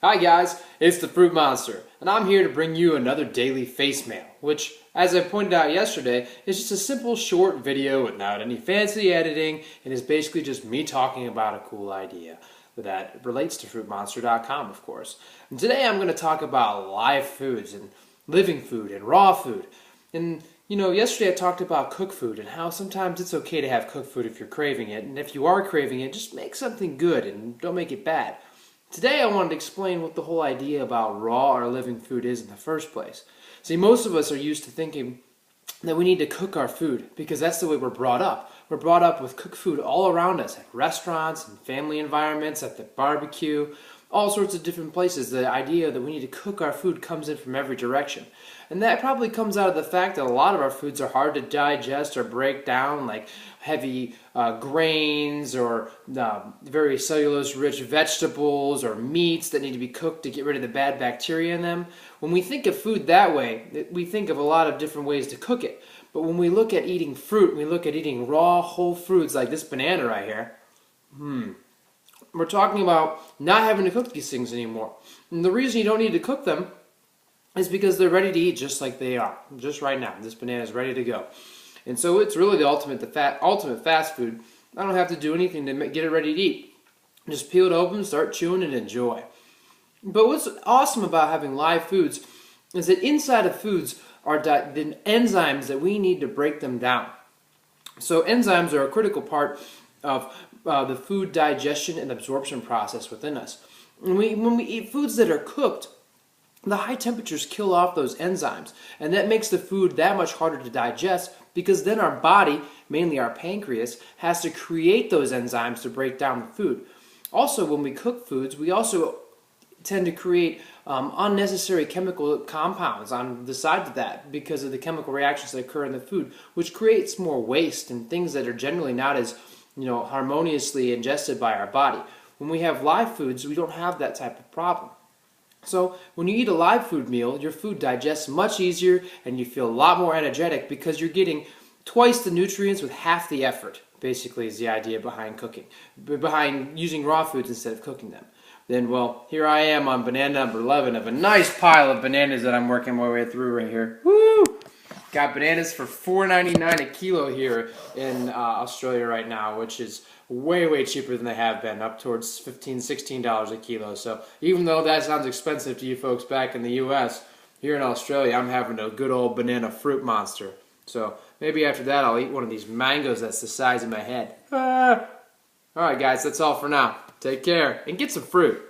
Hi guys, it's the Fruit Monster, and I'm here to bring you another daily face mail, which, as I pointed out yesterday, is just a simple short video without any fancy editing, and is basically just me talking about a cool idea that relates to FruitMonster.com, of course. And today I'm going to talk about live foods and living food and raw food. And yesterday I talked about cooked food and how sometimes it's okay to have cooked food if you're craving it, and if you are craving it, just make something good and don't make it bad. Today I wanted to explain what the whole idea about raw or living food is in the first place. See, most of us are used to thinking that we need to cook our food because that's the way we're brought up. We're brought up with cooked food all around us at restaurants and family environments, at the barbecue, all sorts of different places. The idea that we need to cook our food comes in from every direction. And that probably comes out of the fact that a lot of our foods are hard to digest or break down, like heavy grains or very cellulose-rich vegetables or meats that need to be cooked to get rid of the bad bacteria in them. When we think of food that way, we think of a lot of different ways to cook it. But when we look at eating fruit, we look at eating raw, whole fruits like this banana right here, we're talking about not having to cook these things anymore. And the reason you don't need to cook them is because they're ready to eat just like they are. Just right now, this banana is ready to go. And so it's really the ultimate fast food. I don't have to do anything to get it ready to eat. Just peel it open, start chewing, and enjoy. But what's awesome about having live foods is that inside of foods are the enzymes that we need to break them down. So enzymes are a critical part of the food digestion and absorption process within us. And when we eat foods that are cooked, the high temperatures kill off those enzymes, and that makes the food that much harder to digest because then our body, mainly our pancreas, has to create those enzymes to break down the food. Also, when we cook foods, we also tend to create unnecessary chemical compounds on the side of that because of the chemical reactions that occur in the food, which creates more waste and things that are generally not as harmoniously ingested by our body. When we have live foods, we don't have that type of problem. So when you eat a live food meal, your food digests much easier and you feel a lot more energetic because you're getting twice the nutrients with half the effort, basically is the idea behind cooking, behind using raw foods instead of cooking them. Then, well, here I am on banana number 11 of a nice pile of bananas that I'm working my way through right here. Woo! Got bananas for $4.99 a kilo here in Australia right now, which is way, way cheaper than they have been, up towards $15, $16 a kilo. So even though that sounds expensive to you folks back in the U.S., here in Australia, I'm having a good old banana fruit monster. So maybe after that, I'll eat one of these mangoes that's the size of my head. All right, guys, that's all for now. Take care and get some fruit.